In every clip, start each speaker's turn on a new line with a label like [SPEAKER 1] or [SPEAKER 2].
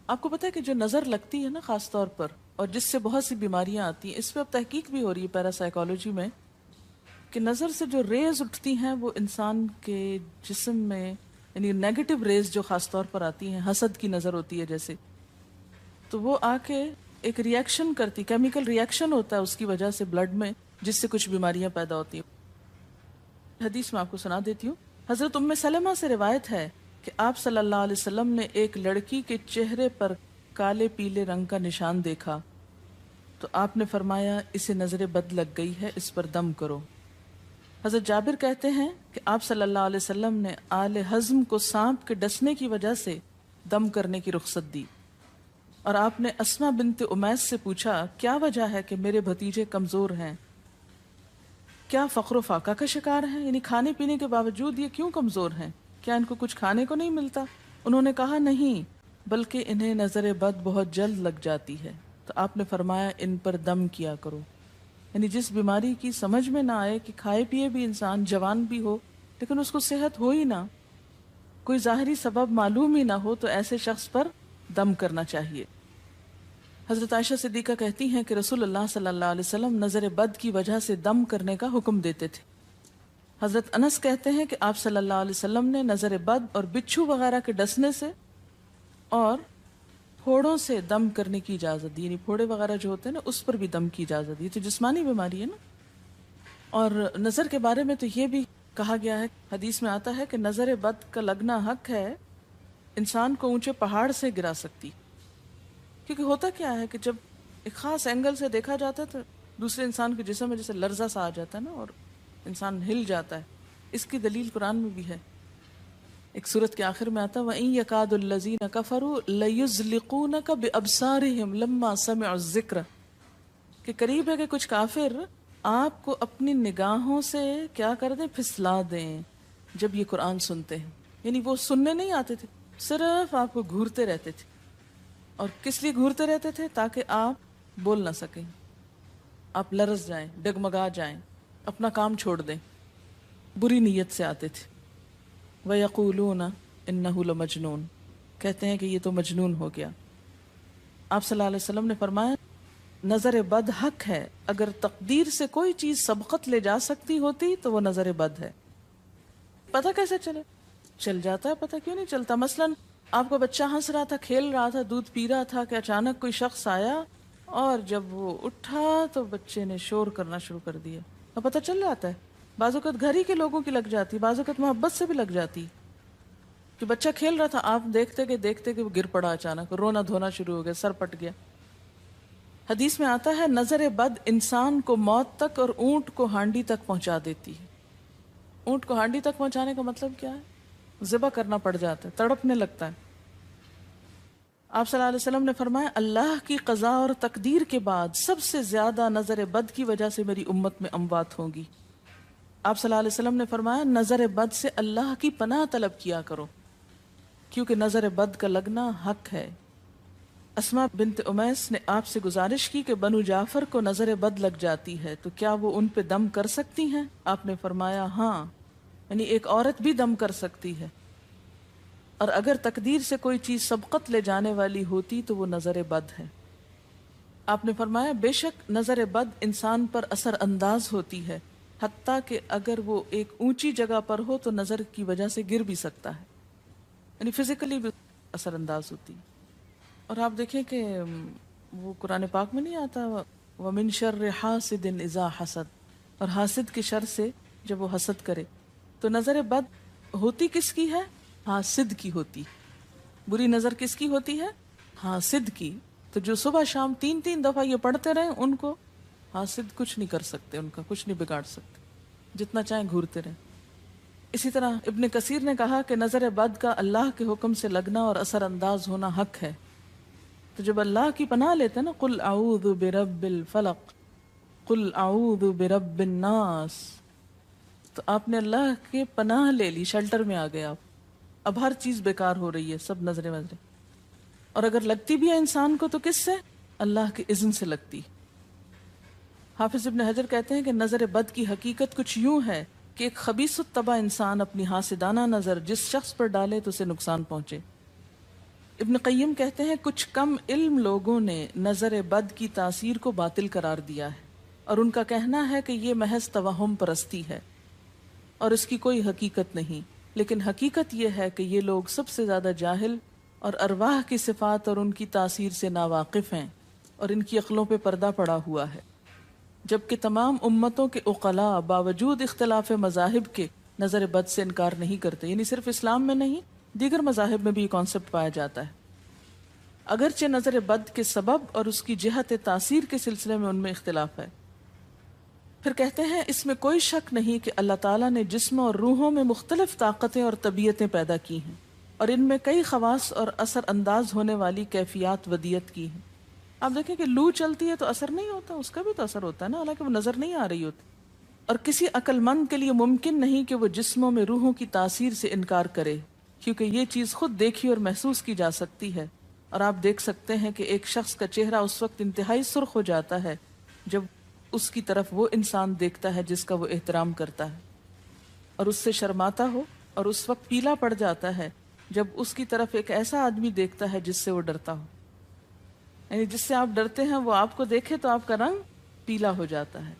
[SPEAKER 1] آپ کو پتا ہے کہ جو نظر لگتی ہے نا خاص طور پر، اور جس سے بہت سی بیماریاں آتی ہیں، اس پہ اب تحقیق بھی ہو رہی ہے پیراسائیکالوجی میں، کہ نظر سے جو ریز اٹھتی ہیں وہ انسان کے جسم میں، یعنی نیگیٹو ریز جو خاص طور پر آتی ہیں، حسد کی نظر ہوتی ہے جیسے، تو وہ آ کے ایک ریئیکشن کرتی، کیمیکل ریئیکشن ہوتا ہے اس کی وجہ سے بلڈ میں، جس سے کچھ بیماریاں پیدا ہوتی ہیں۔ حدیث میں آپ کو سنا دیتی ہوں۔ حضرت ام سلمہ سے روایت ہے کہ آپ صلی اللہ علیہ وسلم نے ایک لڑکی کے چہرے پر کالے پیلے رنگ کا نشان دیکھا تو آپ نے فرمایا اسے نظر بد لگ گئی ہے، اس پر دم کرو۔ حضرت جابر کہتے ہیں کہ آپ صلی اللہ علیہ وسلم نے آل حزم کو سانپ کے ڈسنے کی وجہ سے دم کرنے کی رخصت دی، اور آپ نے اسما بنت امیس سے پوچھا کیا وجہ ہے کہ میرے بھتیجے کمزور ہیں، کیا فقر و فاقہ کا شکار ہیں، یعنی کھانے پینے کے باوجود یہ کیوں کمزور ہیں، کیا ان کو کچھ کھانے کو نہیں ملتا؟ انہوں نے کہا نہیں، بلکہ انہیں نظر بد بہت جلد لگ جاتی ہے، تو آپ نے فرمایا ان پر دم کیا کرو۔ یعنی جس بیماری کی سمجھ میں نہ آئے کہ کھائے پیے بھی انسان جوان بھی ہو لیکن اس کو صحت ہو ہی نہ، کوئی ظاہری سبب معلوم ہی نہ ہو، تو ایسے شخص پر دم کرنا چاہیے۔ حضرت عائشہ صدیقہ کہتی ہیں کہ رسول اللہ صلی اللہ علیہ وسلم نظر بد کی وجہ سے دم کرنے کا حکم دیتے تھے۔ حضرت انس کہتے ہیں کہ آپ صلی اللہ علیہ وسلم نے نظر بد اور بچھو وغیرہ کے ڈسنے سے اور پھوڑوں سے دم کرنے کی اجازت دی، یعنی پھوڑے وغیرہ جو ہوتے ہیں نا اس پر بھی دم کی اجازت دی، تو جسمانی بیماری ہے نا۔ اور نظر کے بارے میں تو یہ بھی کہا گیا ہے، حدیث میں آتا ہے کہ نظر بد کا لگنا حق ہے، انسان کو اونچے پہاڑ سے گرا سکتی، کیونکہ ہوتا کیا ہے کہ جب ایک خاص اینگل سے دیکھا جاتا ہے تو دوسرے انسان کے جسم میں جیسے لرزہ سا آ جاتا ہے نا، اور انسان ہل جاتا ہے۔ اس کی دلیل قرآن میں بھی ہے، ایک سورت کے آخر میں آتا ہے وَإِن يَكَادُ الَّذِينَ كَفَرُوا لَيُزْلِقُونَكَ بِأَبْصَارِهِمْ لَمَّا سَمِعُوا الذِّكْرَ، کہ قریب ہے کہ کچھ کافر آپ کو اپنی نگاہوں سے کیا کر دیں، پھسلا دیں جب یہ قرآن سنتے ہیں۔ یعنی وہ سننے نہیں آتے تھے، صرف آپ کو گھورتے رہتے تھے۔ اور کس لیے گھورتے رہتے تھے؟ تاکہ آپ بول نہ سکیں، آپ لرز جائیں، ڈگمگا جائیں، اپنا کام چھوڑ دیں، بری نیت سے آتے تھے۔ وَيَقُولُونَ إِنَّهُ لَمَجْنُونَ، کہتے ہیں کہ یہ تو مجنون ہو گیا۔ آپ صلی اللہ علیہ وسلم نے فرمایا نظر بد حق ہے، اگر تقدیر سے کوئی چیز سبقت لے جا سکتی ہوتی تو وہ نظر بد ہے۔ پتہ کیسے چلے؟ چل جاتا ہے، پتہ کیوں نہیں چلتا؟ مثلاً آپ کا بچہ ہنس رہا تھا، کھیل رہا تھا، دودھ پی رہا تھا کہ اچانک کوئی شخص آیا اور جب وہ اٹھا تو بچے نے شور کرنا شروع کر دیا، اور پتہ چل جاتا ہے۔ بعض اوقات گھر ہی کے لوگوں کی لگ جاتی، بعض اوقات محبت سے بھی لگ جاتی، کہ بچہ کھیل رہا تھا، آپ دیکھتے کہ وہ گر پڑا، اچانک رونا دھونا شروع ہو گیا، سر پٹ گیا۔ حدیث میں آتا ہے نظر بد انسان کو موت تک اور اونٹ کو ہانڈی تک پہنچا دیتی ہے۔ اونٹ کو ہانڈی تک پہنچانے کا مطلب کیا ہے؟ ذبح کرنا پڑ جاتا ہے، تڑپنے لگتا ہے۔ آپ صلی اللہ علیہ وسلم نے فرمایا اللہ کی قضاء اور تقدیر کے بعد سب سے زیادہ نظر بد کی وجہ سے میری امت میں اموات ہوں گی۔ آپ صلی اللہ علیہ وسلم نے فرمایا نظر بد سے اللہ کی پناہ طلب کیا کرو، کیونکہ نظر بد کا لگنا حق ہے۔ اسما بنت امیس نے آپ سے گزارش کی کہ بنو جعفر کو نظر بد لگ جاتی ہے تو کیا وہ ان پہ دم کر سکتی ہیں؟ آپ نے فرمایا ہاں، یعنی ایک عورت بھی دم کر سکتی ہے، اور اگر تقدیر سے کوئی چیز سبقت لے جانے والی ہوتی تو وہ نظر بد ہے۔ آپ نے فرمایا بے شک نظر بد انسان پر اثر انداز ہوتی ہے، حتیٰ کہ اگر وہ ایک اونچی جگہ پر ہو تو نظر کی وجہ سے گر بھی سکتا ہے، یعنی فزیکلی بھی اثر انداز ہوتی ہے۔ اور آپ دیکھیں کہ وہ قرآن پاک میں نہیں آتا وَمِن شَرِّ حَاسِدٍ إِذَا حَسَد، اور حاسد کی شر سے جب وہ حسد کرے، تو نظر بد ہوتی کس کی ہے؟ حاسد کی ہوتی۔ بری نظر کس کی ہوتی ہے؟ حاسد کی۔ تو جو صبح شام 3 دفعہ یہ پڑھتے رہیں ان کو حاسد کچھ نہیں کر سکتے، ان کا کچھ نہیں بگاڑ سکتے، جتنا چاہیں گھورتے رہیں۔ اسی طرح ابن کثیر نے کہا کہ نظر بد کا اللہ کے حکم سے لگنا اور اثر انداز ہونا حق ہے۔ تو جب اللہ کی پناہ لیتے ہیں نا قل اعوذ برب الفلق قل اعوذ برب الناس، تو آپ نے اللہ کے پناہ لے لی، شیلٹر میں آ گئے آپ۔ اب ہر چیز بیکار ہو رہی ہے، سب نظریں وظریں، اور اگر لگتی بھی ہے انسان کو تو کس سے؟ اللہ کے اذن سے لگتی۔ حافظ ابن حجر کہتے ہیں کہ نظر بد کی حقیقت کچھ یوں ہے کہ ایک خبیث الطبع انسان اپنی حاسدانہ نظر جس شخص پر ڈالے تو اسے نقصان پہنچے۔ ابن قیم کہتے ہیں کچھ کم علم لوگوں نے نظر بد کی تاثیر کو باطل قرار دیا ہے، اور ان کا کہنا ہے کہ یہ محض توہم پرستی ہے اور اس کی کوئی حقیقت نہیں، لیکن حقیقت یہ ہے کہ یہ لوگ سب سے زیادہ جاہل اور ارواح کی صفات اور ان کی تاثیر سے ناواقف ہیں، اور ان کی عقلوں پہ پردہ پڑا ہوا ہے، جبکہ تمام امتوں کے عقلاء باوجود اختلاف مذاہب کے نظر بد سے انکار نہیں کرتے۔ یعنی صرف اسلام میں نہیں، دیگر مذاہب میں بھی یہ کانسیپٹ پایا جاتا ہے، اگرچہ نظر بد کے سبب اور اس کی جہت تاثیر کے سلسلے میں ان میں اختلاف ہے۔ پھر کہتے ہیں اس میں کوئی شک نہیں کہ اللہ تعالیٰ نے جسموں اور روحوں میں مختلف طاقتیں اور طبیعتیں پیدا کی ہیں، اور ان میں کئی خواص اور اثر انداز ہونے والی کیفیات ودیت کی ہیں۔ آپ دیکھیں کہ لو چلتی ہے تو اثر نہیں ہوتا، اس کا بھی تو اثر ہوتا ہے نا، حالانکہ وہ نظر نہیں آ رہی ہوتی، اور کسی عقل مند کے لیے ممکن نہیں کہ وہ جسموں میں روحوں کی تاثیر سے انکار کرے، کیونکہ یہ چیز خود دیکھی اور محسوس کی جا سکتی ہے، اور آپ دیکھ سکتے ہیں کہ ایک شخص کا چہرہ اس وقت انتہائی سرخ ہو جاتا ہے جب اس کی طرف وہ انسان دیکھتا ہے جس کا وہ احترام کرتا ہے، اور اس سے شرماتا ہو، اور اس وقت پیلا پڑ جاتا ہے جب اس کی طرف ایک ایسا آدمی دیکھتا ہے جس سے وہ ڈرتا ہو، یعنی جس سے آپ ڈرتے ہیں وہ آپ کو دیکھے تو آپ کا رنگ پیلا ہو جاتا ہے۔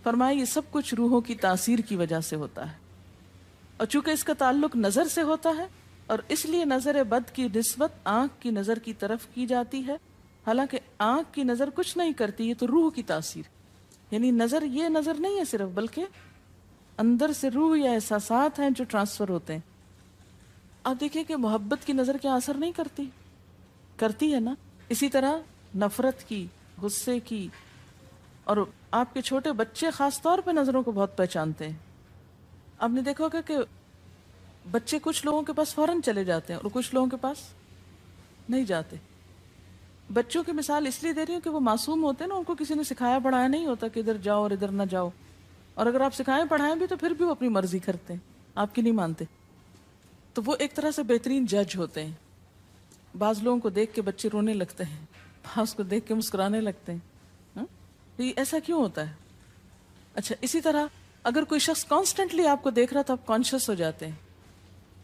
[SPEAKER 1] فرمایا یہ سب کچھ روحوں کی تاثیر کی وجہ سے ہوتا ہے، اور چونکہ اس کا تعلق نظر سے ہوتا ہے اور اس لیے نظر بد کی نسبت آنکھ کی نظر کی طرف کی جاتی ہے، حالانکہ آنکھ کی نظر کچھ نہیں کرتی، یہ تو روح کی تاثیر، یعنی نظر یہ نظر نہیں ہے صرف، بلکہ اندر سے روح یا احساسات ہیں جو ٹرانسفر ہوتے ہیں۔ آپ دیکھیں کہ محبت کی نظر کیا اثر نہیں کرتی، کرتی ہے نا، اسی طرح نفرت کی، غصے کی، اور آپ کے چھوٹے بچے خاص طور پہ نظروں کو بہت پہچانتے ہیں۔ آپ نے دیکھا ہوگا کہ بچے کچھ لوگوں کے پاس فوراً چلے جاتے ہیں اور کچھ لوگوں کے پاس نہیں جاتے۔ بچوں کی مثال اس لیے دے رہی ہوں کہ وہ معصوم ہوتے ہیں نا، ان کو کسی نے سکھایا پڑھایا نہیں ہوتا کہ ادھر جاؤ اور ادھر نہ جاؤ، اور اگر آپ سکھائیں پڑھائیں بھی تو پھر بھی وہ اپنی مرضی کرتے ہیں، آپ کی نہیں مانتے، تو وہ ایک طرح سے بہترین جج ہوتے ہیں۔ بعض لوگوں کو دیکھ کے بچے رونے لگتے ہیں، بعض کو دیکھ کے مسکرانے لگتے ہیں، ہاں؟ تو یہ ایسا کیوں ہوتا ہے؟ اچھا، اسی طرح اگر کوئی شخص کانسٹنٹلی آپ کو دیکھ رہا تو آپ کانشیس ہو جاتے ہیں،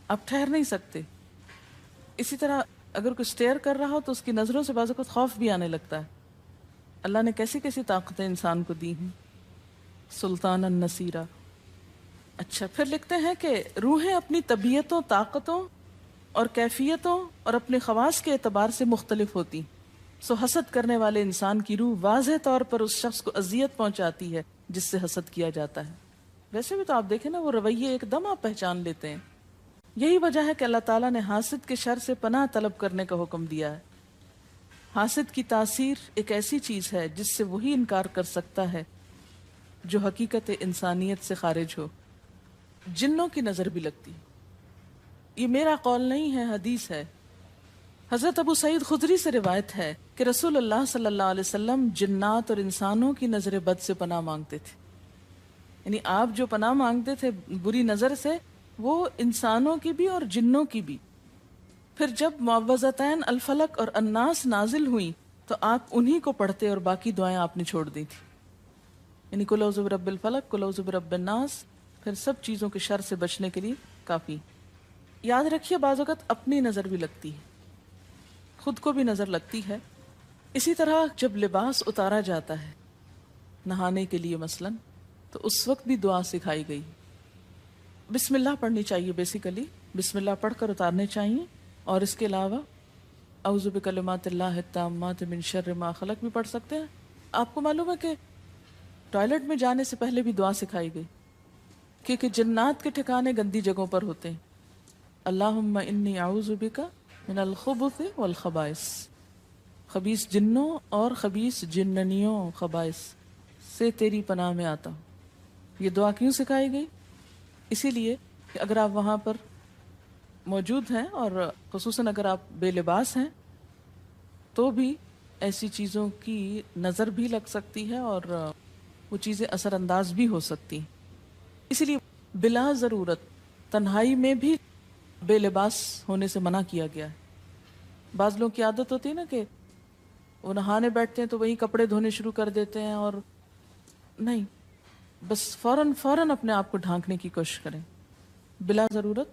[SPEAKER 1] آپ ٹھہر نہیں سکتے۔ اسی طرح اگر کوئی سٹیئر کر رہا ہو تو اس کی نظروں سے بعض اوقات خوف بھی آنے لگتا ہے۔ اللہ نے کیسی کیسی طاقتیں انسان کو دی ہیں، سلطان النصیرہ۔ اچھا، پھر لکھتے ہیں کہ روحیں اپنی طبیعتوں، طاقتوں اور کیفیتوں اور اپنے خواص کے اعتبار سے مختلف ہوتی، سو حسد کرنے والے انسان کی روح واضح طور پر اس شخص کو اذیت پہنچاتی ہے جس سے حسد کیا جاتا ہے۔ ویسے بھی تو آپ دیکھیں نا، وہ رویے ایک دم آپ پہچان لیتے ہیں۔ یہی وجہ ہے کہ اللہ تعالیٰ نے حاسد کے شر سے پناہ طلب کرنے کا حکم دیا ہے۔ حاسد کی تاثیر ایک ایسی چیز ہے جس سے وہی انکار کر سکتا ہے جو حقیقت انسانیت سے خارج ہو۔ جنوں کی نظر بھی لگتی، یہ میرا قول نہیں ہے، حدیث ہے۔ حضرت ابو سعید خدری سے روایت ہے کہ رسول اللہ صلی اللہ علیہ وسلم جنات اور انسانوں کی نظر بد سے پناہ مانگتے تھے، یعنی آپ جو پناہ مانگتے تھے بری نظر سے، وہ انسانوں کی بھی اور جنوں کی بھی۔ پھر جب معوذتین الفلق اور الناس نازل ہوئیں تو آپ انہی کو پڑھتے اور باقی دعائیں آپ نے چھوڑ دی تھی، یعنی قل اعوذ برب الفلق، قل اعوذ برب الناس، پھر سب چیزوں کے شر سے بچنے کے لیے کافی۔ یاد رکھیے بعض اوقات اپنی نظر بھی لگتی ہے، خود کو بھی نظر لگتی ہے۔ اسی طرح جب لباس اتارا جاتا ہے نہانے کے لیے مثلاً، تو اس وقت بھی دعا سکھائی گئی، بسم اللہ پڑھنی چاہیے، بیسیکلی بسم اللہ پڑھ کر اتارنے چاہیے، اور اس کے علاوہ اعوذ بکلمات اللہ التامات من شر ما خلق بھی پڑھ سکتے ہیں۔ آپ کو معلوم ہے کہ ٹوائلٹ میں جانے سے پہلے بھی دعا سکھائی گئی، کیونکہ جنات کے ٹھکانے گندی جگہوں پر ہوتے ہیں۔ اللہم انی اعوذ بک من الخبث والخبائث، خبیث جنوں اور خبیث جننیوں، خبائث سے تیری پناہ میں آتا ہوں۔ یہ دعا کیوں سکھائی گئی؟ اسی لیے کہ اگر آپ وہاں پر موجود ہیں، اور خصوصاً اگر آپ بے لباس ہیں، تو بھی ایسی چیزوں کی نظر بھی لگ سکتی ہے اور وہ چیزیں اثر انداز بھی ہو سکتی ہیں۔ اسی لیے بلا ضرورت تنہائی میں بھی بے لباس ہونے سے منع کیا گیا ہے۔ بعض لوگوں کی عادت ہوتی ہے نا کہ وہ نہانے بیٹھتے ہیں تو وہی کپڑے دھونے شروع کر دیتے ہیں، اور نہیں، بس فوراً اپنے آپ کو ڈھانکنے کی کوشش کریں، بلا ضرورت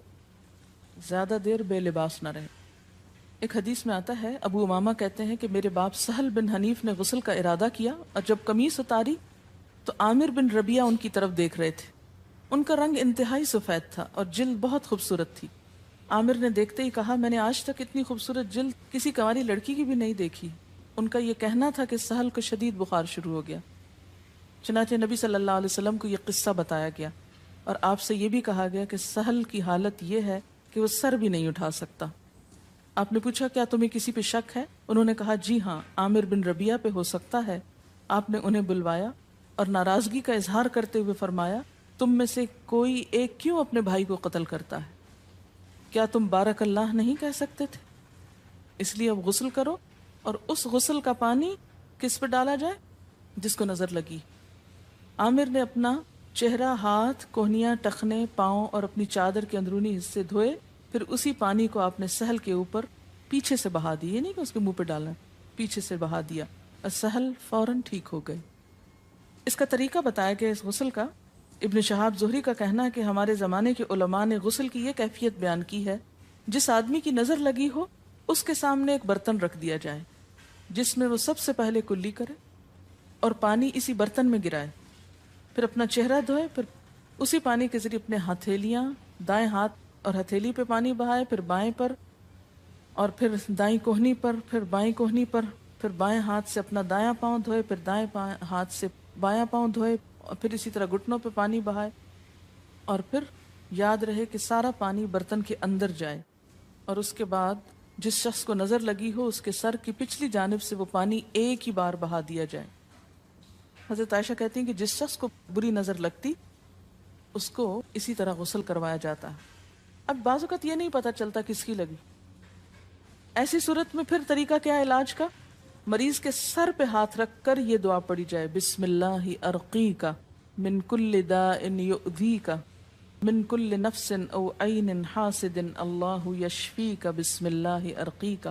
[SPEAKER 1] زیادہ دیر بے لباس نہ رہیں۔ ایک حدیث میں آتا ہے، ابو امامہ کہتے ہیں کہ میرے باپ سہل بن حنیف نے غسل کا ارادہ کیا اور جب قمیص اتاری تو عامر بن ربیہ ان کی طرف دیکھ رہے تھے۔ ان کا رنگ انتہائی سفید تھا اور جلد بہت خوبصورت تھی۔ عامر نے دیکھتے ہی کہا، میں نے آج تک اتنی خوبصورت جلد کسی کنواری لڑکی کی بھی نہیں دیکھی۔ ان کا یہ کہنا تھا کہ سہل کو شدید بخار شروع ہو گیا۔ چنانچہ نبی صلی اللہ علیہ وسلم کو یہ قصہ بتایا گیا اور آپ سے یہ بھی کہا گیا کہ سہل کی حالت یہ ہے کہ وہ سر بھی نہیں اٹھا سکتا۔ آپ نے پوچھا، کیا تمہیں کسی پہ شک ہے؟ انہوں نے کہا، جی ہاں، عامر بن ربیہ پہ ہو سکتا ہے۔ آپ نے انہیں بلوایا اور ناراضگی کا اظہار کرتے ہوئے فرمایا، تم میں سے کوئی ایک کیوں اپنے بھائی کو قتل کرتا ہے؟ کیا تم بارک اللہ نہیں کہہ سکتے تھے؟ اس لیے اب غسل کرو، اور اس غسل کا پانی کس پہ ڈالا جائے؟ جس کو نظر لگی۔ عامر نے اپنا چہرہ، ہاتھ، کوہنیاں، ٹخنے، پاؤں اور اپنی چادر کے اندرونی حصے دھوئے، پھر اسی پانی کو آپ نے سہل کے اوپر پیچھے سے بہا دی، یہ نہیں کہ اس کے منہ پہ ڈالنا، پیچھے سے بہا دیا اور سہل فوراً ٹھیک ہو گئے۔ اس کا طریقہ بتایا گیا اس غسل کا۔ ابن شہاب زہری کا کہنا ہے کہ ہمارے زمانے کے علماء نے غسل کی یہ کیفیت بیان کی ہے، جس آدمی کی نظر لگی ہو اس کے سامنے ایک برتن رکھ دیا جائے جس میں وہ سب سے پہلے کلی کرے اور پانی اسی برتن میں گرائے، پھر اپنا چہرہ دھوئے، پھر اسی پانی کے ذریعے اپنے ہتھیلیاں، دائیں ہاتھ اور ہتھیلی پہ پانی بہائے، پھر بائیں پر اور پھر دائیں کوہنی پر، پھر بائیں کوہنی پر، پھر بائیں ہاتھ سے اپنا دایاں پاؤں دھوئے، پھر دائیں ہاتھ سے بایاں پاؤں دھوئے، اور پھر اسی طرح گھٹنوں پہ پانی بہائے، اور پھر یاد رہے کہ سارا پانی برتن کے اندر جائے، اور اس کے بعد جس شخص کو نظر لگی ہو اس کے سر کی پچھلی جانب سے وہ پانی ایک ہی بار بہا دیا جائے۔ حضرت عائشہ کہتی ہیں کہ جس شخص کو بری نظر لگتی اس کو اسی طرح غسل کروایا جاتا ہے۔ اب بعض اوقات یہ نہیں پتہ چلتا کس کی لگی، ایسی صورت میں پھر طریقہ کیا ہے علاج کا؟ مریض کے سر پہ ہاتھ رکھ کر یہ دعا پڑھی جائے، بسم اللہ ارقیک من کل داء یؤذیک من کل نفس او عین حاسد اللہ یشفیک بسم اللہ ارقیک۔